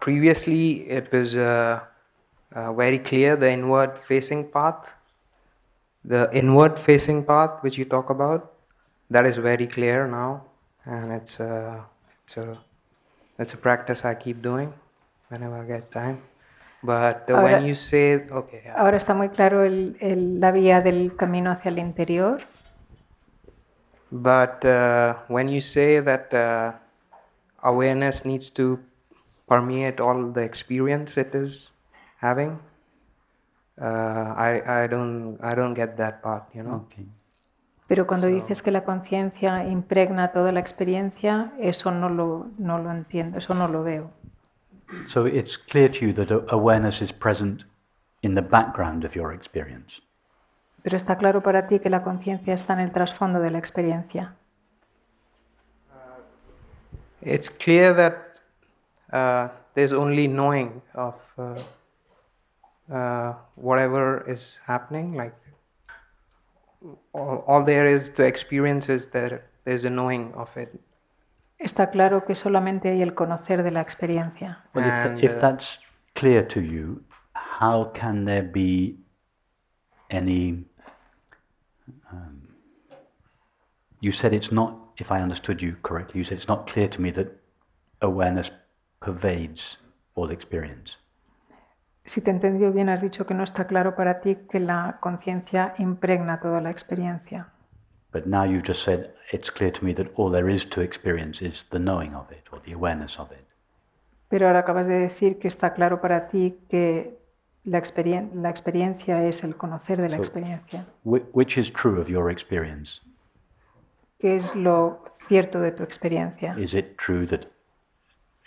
Previously, it was very clear, the inward-facing path. The inward-facing path, which you talk about, that is very clear now, and it's a practice I keep doing whenever I get time. But when you say, okay, yeah. Ahora está muy claro la vía del camino hacia el interior. But when you say that awareness needs to permeate all the experience it is having, I don't get that part, you know. Okay. Pero cuando dices que la conciencia impregna toda la experiencia, eso no lo entiendo, eso no lo veo. So it's clear to you that awareness is present in the background of your experience. Pero está claro para ti que la conciencia está en el trasfondo de la experiencia. It's clear that there's only knowing of whatever is happening. Like all there is to experience is that there's a knowing of it. Está claro que solamente hay el conocer de la experiencia. Well, if that's clear to you, how can there be any... you said it's not, if I understood you correctly, you said it's not clear to me that awareness pervades all experience. Si te he entendido bien, has dicho que no está claro para ti que la conciencia impregna toda la experiencia. But now you've just said it's clear to me that all there is to experience is the knowing of it or the awareness of it. Pero ahora acabas de decir que está claro para ti que la experiencia es el conocer de la experiencia. Which is true of your experience? ¿Qué es lo cierto de tu experiencia? Is it true that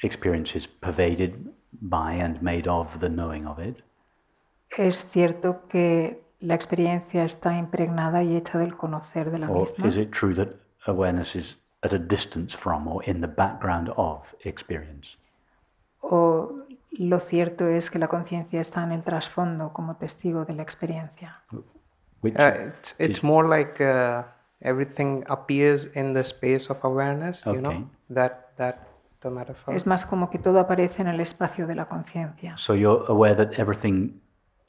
experience is pervaded by and made of the knowing of it? ¿Es cierto que la experiencia está impregnada y hecha del conocer de la misma? Or is it true that awareness is at a distance from or in the background of experience? ¿O lo cierto es que la conciencia está en el trasfondo como testigo de la experiencia? It's more like everything appears in the space of awareness, you know, that the metaphor. Es más como que todo aparece en el espacio de la conciencia. So you're aware that everything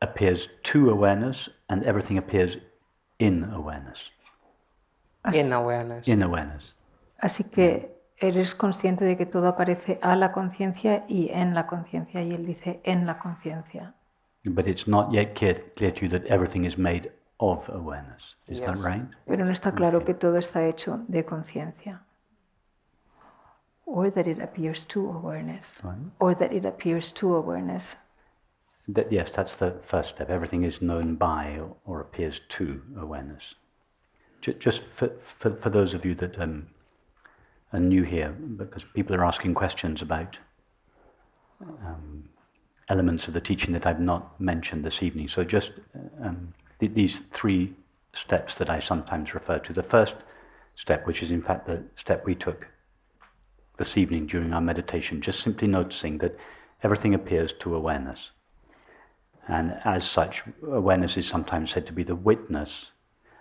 appears to awareness and everything appears in awareness. In awareness. In awareness. Así que eres consciente de que todo aparece a la conciencia y en la conciencia, y él dice en la conciencia. But it's not yet clear to you that everything is made of awareness. Is that right? Pero no está claro que todo está hecho de conciencia. Or that it appears to awareness. Right. Or that it appears to awareness. Yes, that's the first step. Everything is known by or appears to awareness. Just for those of you that are new here, because people are asking questions about elements of the teaching that I've not mentioned this evening. So just these three steps that I sometimes refer to. The first step, which is in fact the step we took this evening during our meditation, just simply noticing that everything appears to awareness. And as such, awareness is sometimes said to be the witness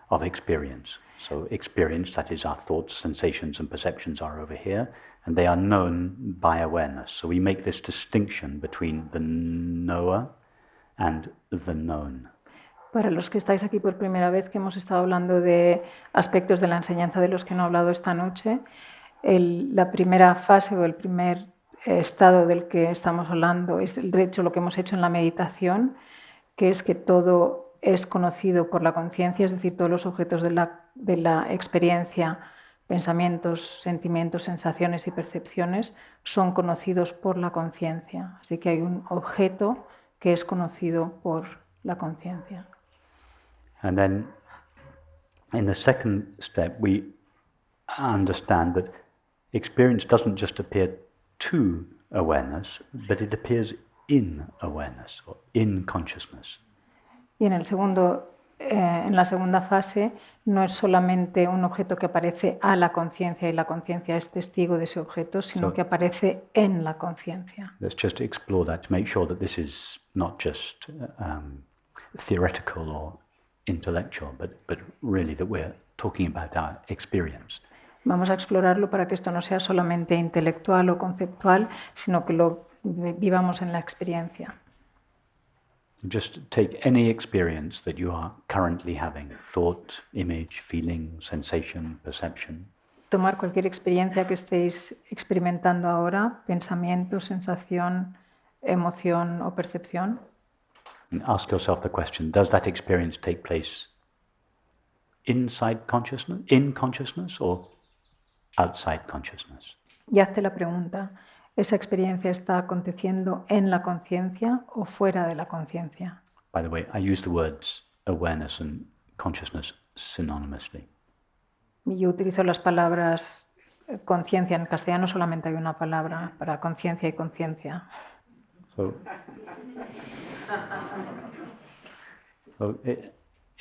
of experience. So experience, that is our thoughts, sensations and perceptions, are over here, and they are known by awareness. So we make this distinction between the knower and the known. Para los que estáis aquí por primera vez, que hemos estado hablando de aspectos de la enseñanza de los que no he hablado esta noche, la primera fase o el primer estado del que estamos hablando es, de hecho, lo que hemos hecho en la meditación, que es que todo es conocido por la conciencia, es decir, todos los objetos de la experiencia, pensamientos, sentimientos, sensaciones y percepciones son conocidos por la conciencia. Así que hay un objeto que es conocido por la conciencia. And then in the second step we understand that experience doesn't just appear to awareness, but it appears in awareness or in consciousness. Y en la segunda fase no es solamente un objeto que aparece a la conciencia y la conciencia es testigo de ese objeto, sino que aparece en la conciencia. Let's just explore that to make sure that this is not just theoretical or intellectual, but really that we're talking about our experience. Vamos a explorarlo para que esto no sea solamente intelectual o conceptual, sino que lo vivamos en la experiencia. Just take any experience that you are currently having, thought, image, feeling, sensation, perception. Tomar cualquier experiencia que estéis experimentando ahora, pensamiento, sensación, emoción o percepción, And ask yourself the question, does that experience take place inside consciousness, in consciousness, or outside consciousness? y hazte la pregunta, ¿esa experiencia está aconteciendo en la conciencia o fuera de la conciencia? By the way, I use the words awareness and consciousness synonymously. Y yo utilizo las palabras conciencia. En castellano solamente hay una palabra para conciencia y conciencia. So,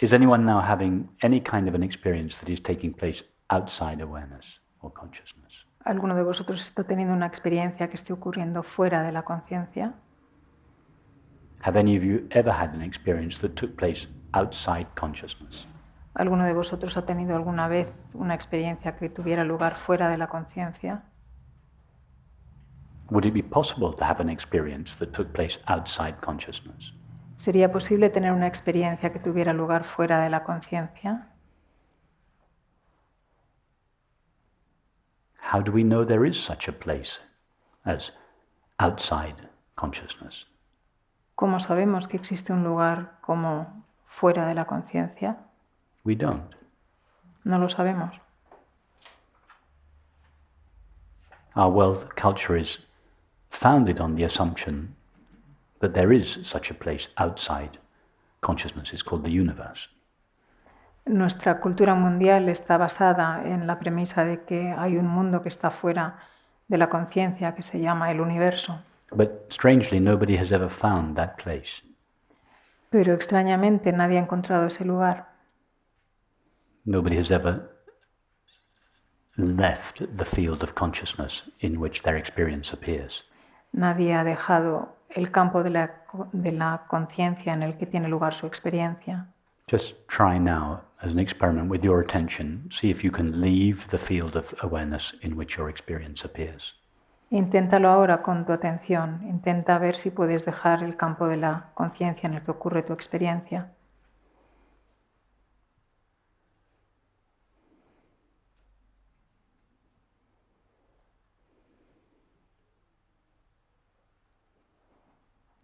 is anyone now having any kind of an experience that is taking place outside awareness or consciousness? ¿Alguno de vosotros está teniendo una experiencia que esté ocurriendo fuera de la conciencia? Have any of you ever had an experience that took place outside consciousness? ¿Alguno de vosotros ha tenido alguna vez una experiencia que tuviera lugar fuera de la conciencia? Would it be possible to have an experience that took place outside consciousness? ¿Sería posible tener una experiencia que tuviera lugar fuera de la conciencia? How do we know there is such a place as outside consciousness? ¿Cómo sabemos que existe un lugar como fuera de la conciencia? We don't. No lo sabemos. Our world culture is founded on the assumption that there is such a place outside consciousness. It's called the universe. Nuestra cultura mundial está basada en la premisa de que hay un mundo que está fuera de la conciencia que se llama el universo. But strangely, nobody has ever found that place. Pero extrañamente nadie ha encontrado ese lugar. Nobody has ever left the field of consciousness in which their experience appears. Nadie ha dejado el campo de la conciencia en el que tiene lugar su experiencia. Just try now, as an experiment with your attention, see if you can leave the field of awareness in which your experience appears. Inténtalo ahora con tu atención. Intenta ver si puedes dejar el campo de la conciencia en el que ocurre tu experiencia.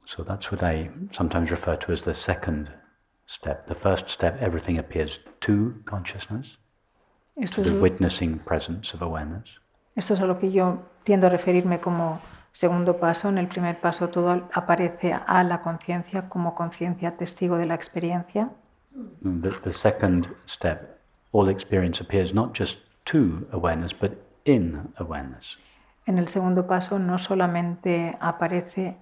So that's what I sometimes refer to as the second step. The first step, everything appears to consciousness, to the witnessing presence of awareness. Esto es a lo que yo tiendo a referirme como segundo paso. En el primer paso todo aparece a la conciencia como conciencia testigo de la experiencia. The second step, all experience appears not just to awareness, but in awareness. En el segundo paso no solamente aparece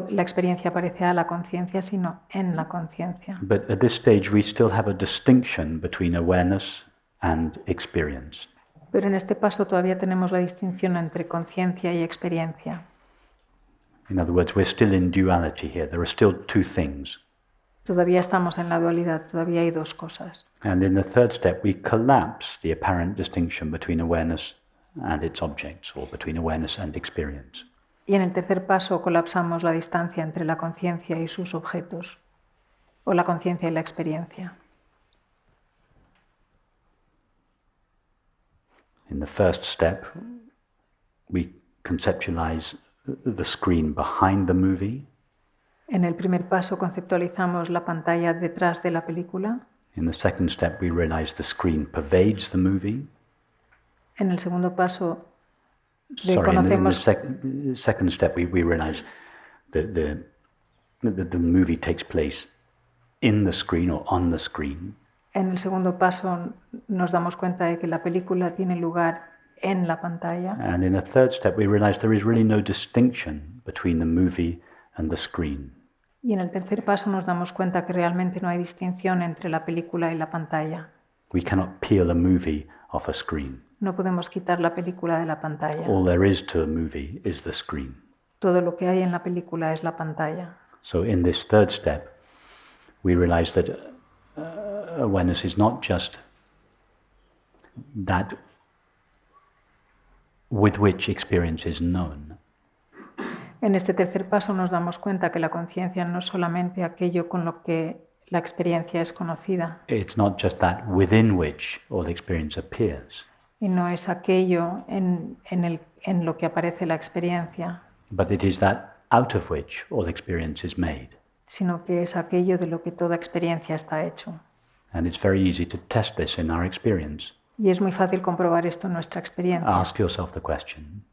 la experiencia aparece a la conciencia, sino en la conciencia. But at this stage we still have a distinction between awareness and experience. Pero en este paso todavía tenemos la distinción entre conciencia y experiencia. In other words, we're still in duality here. There are still two things. Todavía estamos en la dualidad, todavía hay dos cosas. And in the third step we collapse the apparent distinction between awareness and its objects, or between awareness and experience. Y en el tercer paso colapsamos la distancia entre la conciencia y sus objetos, o la conciencia y la experiencia. In the first step, we conceptualize the screen behind the movie. En el primer paso conceptualizamos la pantalla detrás de la película. In the second step, we realize the screen pervades the movie. En el segundo paso Sorry, in the second step, we realize that the movie takes place in the screen or on the screen. En el segundo paso nos damos cuenta de que la película tiene lugar en la pantalla. And in the third step, we realize there is really no distinction between the movie and the screen. Y en el tercer paso nos damos cuenta que realmente no hay distinción entre la película y la pantalla. We cannot peel a movie off a screen. No podemos quitar la película de la pantalla. All there is to a movie is the screen. Todo lo que hay en la película es la pantalla. So in this third step, we realize that awareness is not just that with which experience is known. En este tercer paso nos damos cuenta que la conciencia no es solamente aquello con lo que la experiencia es conocida, It's not just that within which all experience appears, y no es aquello en lo que aparece la experiencia, but it is that out of which all experience is made. sino que es aquello de lo que toda experiencia está hecho. And it's very easy to test this in our experience. Y es muy fácil comprobar esto en nuestra experiencia. Ask yourself the question,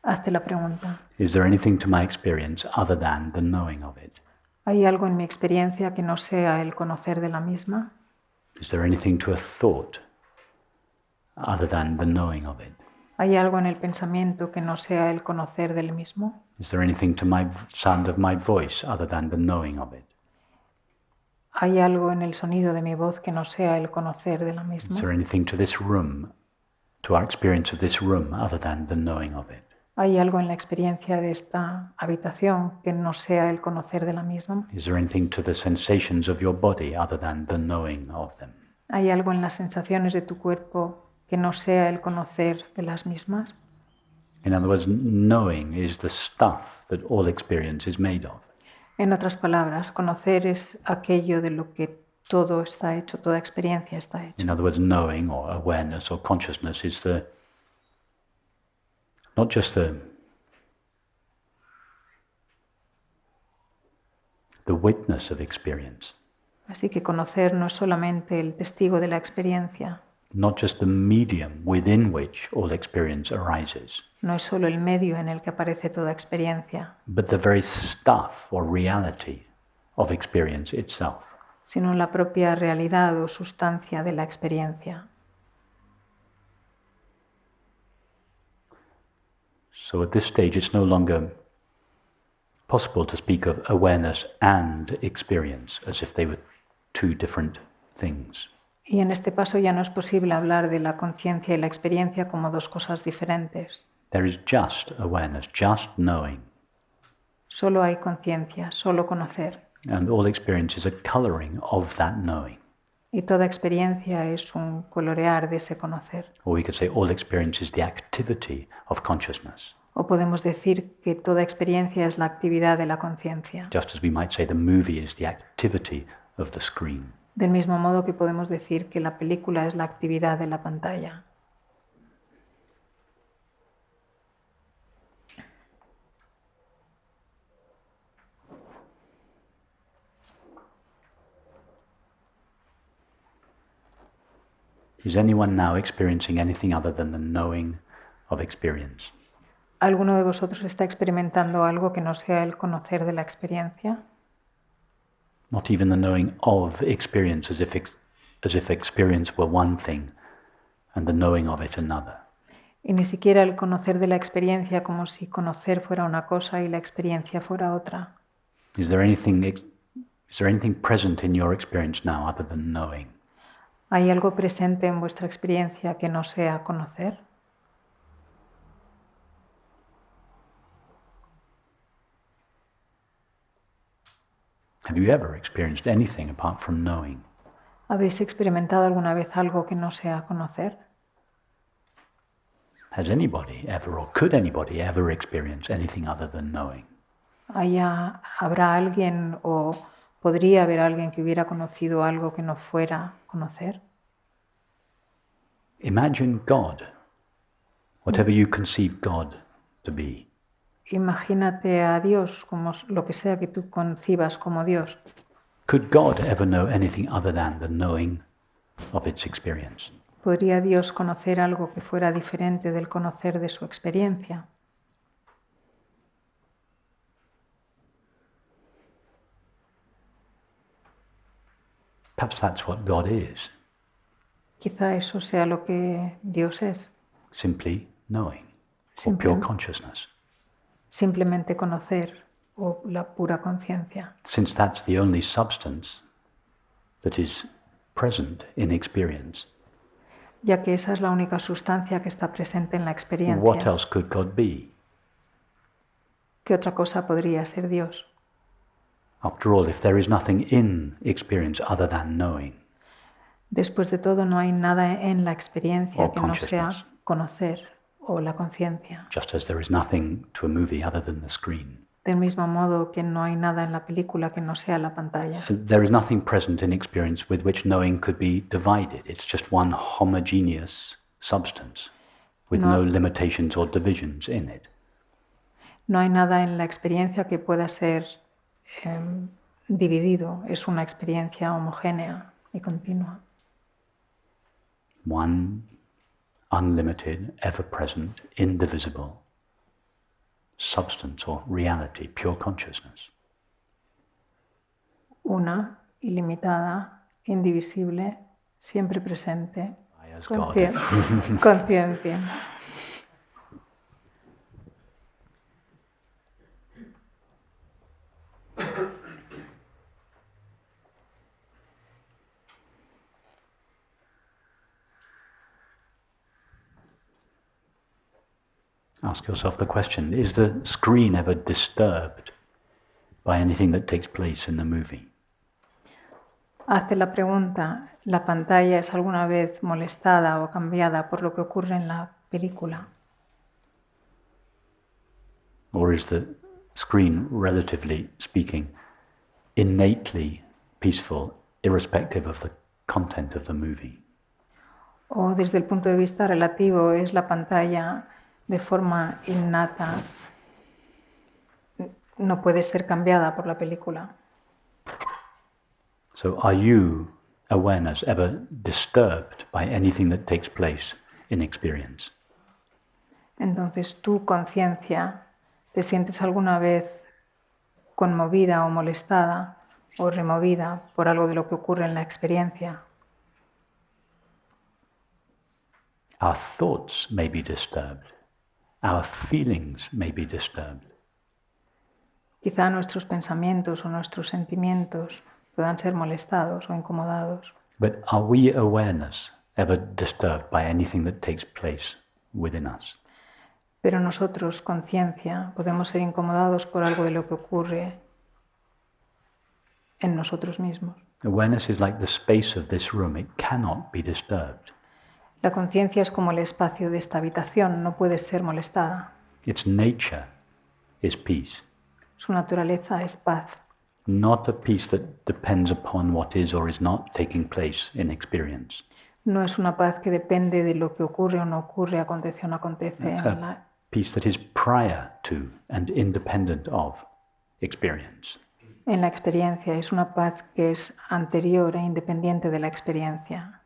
Hazte la pregunta. is there anything to my experience other than the knowing of it? ¿Hay algo en mi experiencia que no sea el conocer de la misma? Is there anything to a thought other than the knowing of it? ¿Hay algo en el pensamiento que no sea el conocer del mismo? Is there anything to my sound of my voice other than the knowing of it? ¿Hay algo en el sonido de mi voz que no sea el conocer de la Is misma? there anything to this room, to our experience of this room, other than the knowing of it? ¿Hay algo en la experiencia de esta habitación que no sea el conocer de la misma? Is there anything to the sensations of your body other than the knowing of them? ¿Hay algo en las sensaciones de tu cuerpo que no sea el conocer de las mismas? In other words, knowing is the stuff that all experience is made of. En otras palabras, conocer es aquello de lo que todo está hecho, toda experiencia está hecha. In other words, knowing or awareness or consciousness is not just the witness of experience, Así que conocer no es solamente el testigo de la experiencia, not just the medium within which all experience arises, no es solo el medio en el que aparece toda experiencia, but the very stuff or reality of experience itself. sino la propia realidad o sustancia de la experiencia. So at this stage, it's no longer possible to speak of awareness and experience as if they were two different things. Y en este paso ya no es posible hablar de la conciencia y la experiencia como dos cosas diferentes. There is just awareness, just knowing, Solo hay conciencia, solo conocer. and all experience is a coloring of that knowing. Y toda experiencia es un colorear de ese conocer. Or we could say all experience is the activity of consciousness, O podemos decir que toda experiencia es la actividad de la conciencia. just as we might say the movie is the activity of the screen. Del mismo modo que podemos decir que la película es la actividad de la pantalla. Is anyone now experiencing anything other than the knowing of experience? ¿Alguno de vosotros está experimentando algo que no sea el conocer de la experiencia? Not even the knowing of experience, as if experience were one thing and the knowing of it another. Y ni siquiera el conocer de la experiencia como si conocer fuera una cosa y la experiencia fuera otra. Is there anything present in your experience now other than knowing? ¿Hay algo presente en vuestra experiencia que no sea conocer? Have you ever experienced anything apart from knowing? ¿Habéis experimentado alguna vez algo que no sea conocer? Has anybody ever, or could anybody ever experience anything other than knowing? ¿Habrá alguien o podría haber alguien que hubiera conocido algo que no fuera conocer? Imagine God, whatever you conceive God to be. Imagínate a Dios como lo que sea que tú concibas como Dios. Could God ever know anything other than the knowing of its experience? ¿Podría Dios conocer algo que fuera diferente del conocer de su experiencia? Perhaps that's what God is, Quizá eso sea lo que Dios es, simply knowing, or pure consciousness. simplemente conocer o la pura conciencia. Since that's the only substance that is present in experience, Ya que esa es la única sustancia que está presente en la what experiencia, else could God be? ¿qué otra cosa podría ser Dios? After all, if there is nothing in experience other than knowing, Después de todo, no hay nada en la experiencia O que no sea consciousness. conocer o la conciencia. just as there is nothing to a movie other than the screen. Del mismo modo que no hay nada en la película que no sea la pantalla. There is nothing present in experience with which knowing could be divided. It's just one homogeneous substance with no limitations or divisions in it. No hay nada en la experiencia que pueda ser dividido. Es una experiencia homogénea y continua. One unlimited, ever-present, indivisible substance or reality, pure consciousness. Una ilimitada, indivisible, siempre presente, As God. conciencia. Ask yourself the question, is the screen ever disturbed by anything that takes place in the movie? Hazte la pregunta, ¿la pantalla es alguna vez molestada o cambiada por lo que ocurre en la película? Or is the screen, relatively speaking, innately peaceful, irrespective of the content of the movie? O desde el punto de vista relativo, ¿es la pantalla de forma innata, no puede ser cambiada por la película? So are you, awareness, ever disturbed by anything that takes place in experience? Entonces, ¿tu conciencia te sientes alguna vez conmovida o molestada o removida por algo de lo que ocurre en la experiencia? Our thoughts may be disturbed. Our feelings may be disturbed. Quizá nuestros pensamientos o nuestros sentimientos puedan ser molestados o incomodados. But are we, awareness, ever disturbed by anything that takes place within us? Pero nosotros, conciencia, podemos ser incomodados por algo de lo que ocurre en nosotros mismos. Awareness is like the space of this room. It cannot be disturbed. La conciencia es como el espacio de esta habitación, no puede ser molestada. Its nature is peace. Su naturaleza es paz. Not a peace that depends upon what is or is not taking place in experience. No es una paz que depende de lo que ocurre o no ocurre, acontece o no acontece en la... Peace that is prior to and independent of experience. En la experiencia es una paz que es anterior e independiente de la experiencia.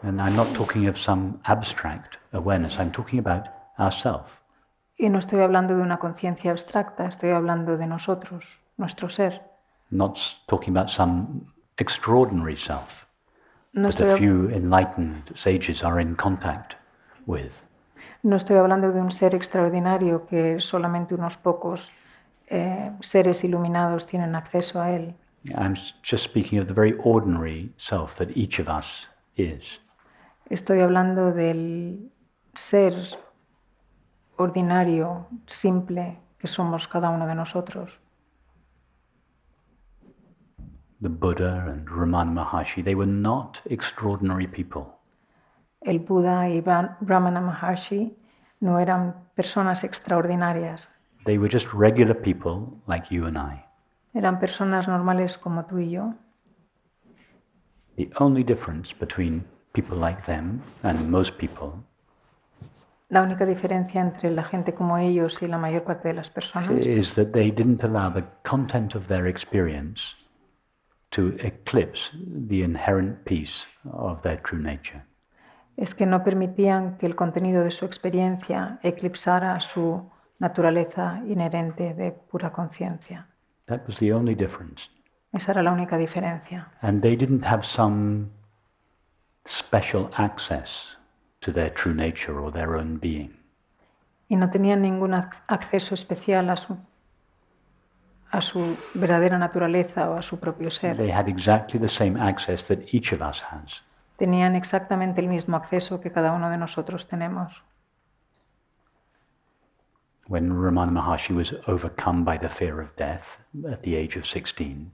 And I'm not talking of some abstract awareness. I'm talking about ourself. Y no estoy hablando de una conciencia abstracta, estoy hablando de nosotros, nuestro ser. Not talking about some extraordinary self No that a estoy, few enlightened sages are in contact with. no estoy hablando de un ser extraordinario que solamente unos pocos seres iluminados tienen acceso a él. I'm just speaking of the very ordinary self that each of us is. Estoy hablando del ser ordinario, simple, que somos cada uno de nosotros. The Buddha and Ramana Maharshi, they were not extraordinary people. El Buda y Ramana Maharshi no eran personas extraordinarias, They were just regular people like you and I. eran personas normales como tú y yo. The only difference between people like them and most people La única diferencia entre la gente como ellos y la mayor parte de las personas is that they didn't allow the content of their experience to eclipse the inherent peace of their true nature. es que no permitían que el contenido de su experiencia eclipsara su naturaleza inherente de pura conciencia. That was the only difference. Esa era la única diferencia. And they didn't have some special access to their true nature or their own being. Y no tenían ningún acceso especial a su verdadera naturaleza o a su propio ser. They had exactly the same access that each of us has. Tenían exactamente el mismo acceso que cada uno de nosotros tenemos. When Ramana Maharshi was overcome by the fear of death at the age of 16,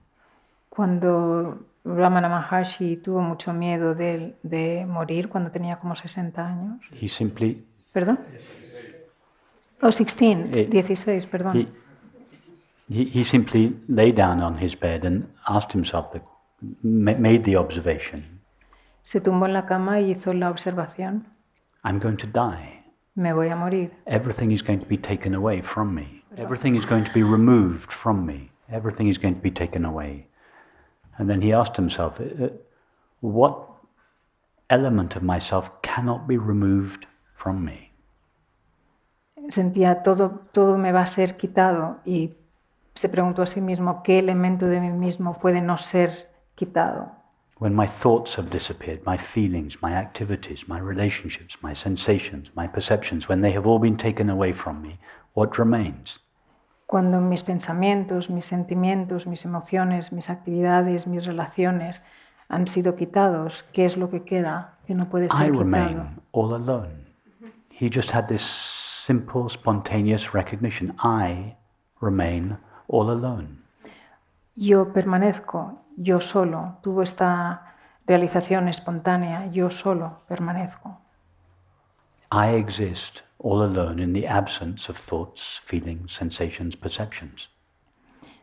Cuando Ramana Maharshi tuvo mucho miedo de morir cuando tenía como 60 años. he simply ¿Perdón? Oh, 16, It- 16, perdón. He simply lay down on his bed and asked himself, made the observation, Se tumbó en la cama y hizo la observación. I'm going to die. Me voy a morir. Everything is going to be taken away from me. Everything is going to be removed from me. Everything is going to be taken away. And then he asked himself, what element of myself cannot be removed from me? Sentía todo me va a ser quitado y se preguntó a sí mismo qué elemento de mí mismo puede no ser quitado. When my thoughts have disappeared, my feelings, my activities, my relationships, my sensations, my perceptions, when they have all been taken away from me, what remains? Cuando mis pensamientos, mis sentimientos, mis emociones, mis actividades, mis relaciones han sido quitados, ¿qué es lo que queda que no puede I ser quitado? remain all alone. He just had this simple, spontaneous recognition. I remain all alone. Yo permanezco, yo solo. Tuvo esta realización espontánea, yo solo permanezco. I exist all alone in the absence of thoughts, feelings, sensations, perceptions.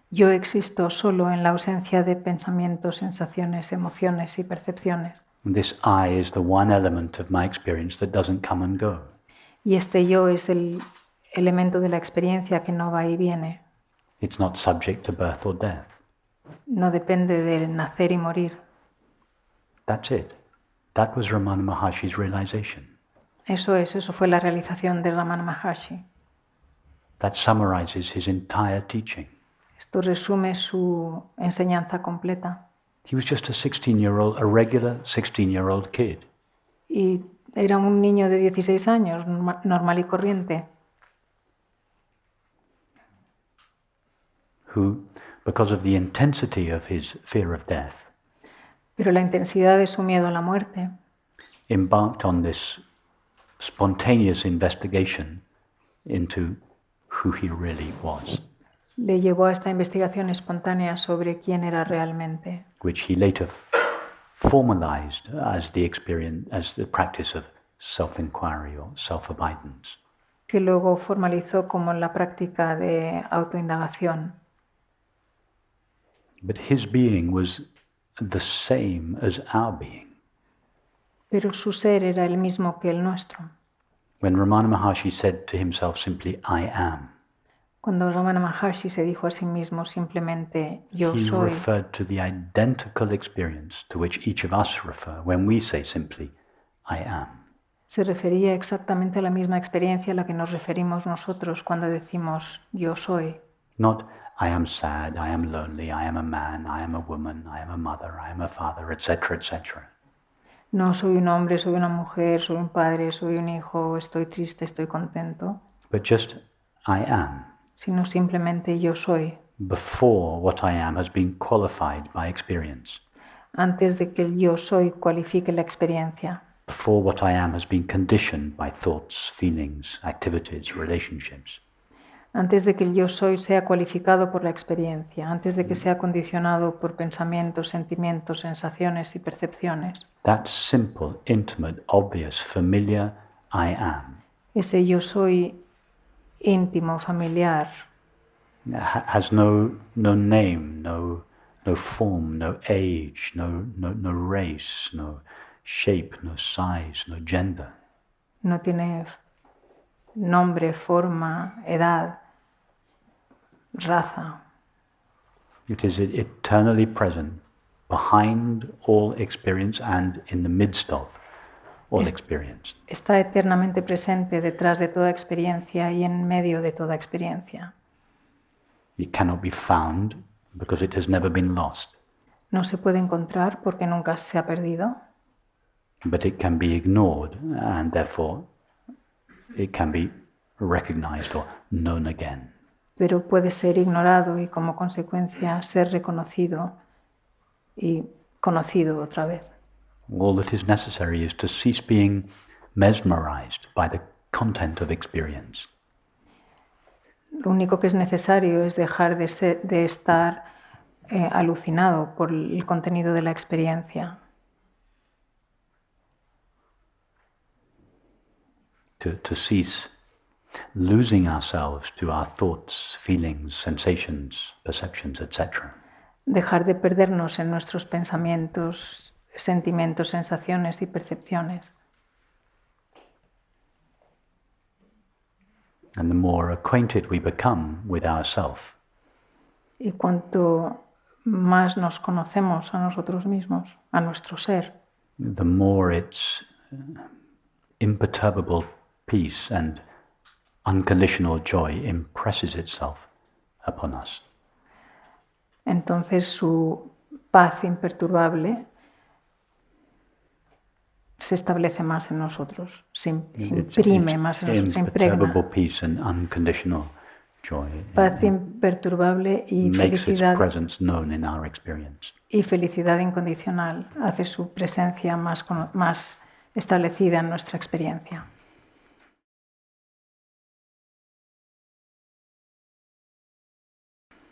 Yo existo solo en la ausencia de pensamientos, sensaciones, emociones y percepciones. This I is the one element of my experience that doesn't come and go. Y este yo es el elemento de la experiencia que no va y viene. It's not subject to birth or death. No depende del nacer y morir. That's it. That was Ramana Maharshi's realization. Eso fue la realización de Ramana Maharshi. That summarizes his entire teaching. Esto resume su enseñanza completa. He was just a regular 16-year-old kid. Y era un niño de 16 años, normal y corriente, who, because of the intensity of his fear of death, pero la intensidad de su miedo a la muerte embarked on this spontaneous investigation into who he really was, le llevó a esta investigación espontánea sobre quién era realmente, which he later formalized as the practice of self-inquiry or self-abidance. que luego formalizó como la práctica de autoindagación. But his being was the same as our being. Pero su ser era el mismo que el nuestro. When Ramana Maharshi said to himself simply, I am, Cuando Ramana Maharshi se dijo a sí mismo simplemente yo he soy, referred to the identical experience to which each of us refer when we say simply, I am. se refería exactamente a la misma experiencia a la que nos referimos nosotros cuando decimos yo soy. Not, I am sad, I am lonely, I am a man, I am a woman, I am a mother, I am a father, etc., etc. No soy un hombre, soy una mujer, soy un padre, soy un hijo, estoy triste, estoy contento, But just, I am, sino simplemente yo soy, before what I am has been qualified by experience, antes de que el yo soy cualifique la experiencia, before what I am has been conditioned by thoughts, feelings, activities, relationships. antes de que el yo soy sea cualificado por la experiencia, antes de que sea condicionado por pensamientos, sentimientos, sensaciones y percepciones. That simple, intimate, obvious, familiar I am Ese yo soy íntimo, familiar, has no name, no form, no age, no race, no shape, no size, no gender. no tiene nombre, forma, edad, raza. It is eternally present behind all experience and in the midst of all experience. Está eternamente presente detrás de toda experiencia y en medio de toda experiencia. It cannot be found because it has never been lost, No se puede encontrar porque nunca se ha perdido, but it can be ignored and therefore it can be recognized or known again. pero puede ser ignorado y como consecuencia ser reconocido y conocido otra vez. All that is necessary is to cease being mesmerized by the content of experience. Lo único que es necesario es dejar de estar alucinado por el contenido de la experiencia, To cease losing ourselves to our thoughts, feelings, sensations, perceptions, etc. Dejar de perdernos en nuestros pensamientos, sentimientos, sensaciones y percepciones. And the more acquainted we become with ourself, Y cuanto más nos conocemos a nosotros mismos, a nuestro ser, the more its imperturbable peace and unconditional joy impresses itself upon us. entonces su paz imperturbable se establece más en nosotros, se imprime más en nosotros, se impregna. Imperturbable peace and unconditional joy Paz imperturbable y makes its felicidad, presence known in our experience. y felicidad incondicional hace su presencia más establecida en nuestra experiencia.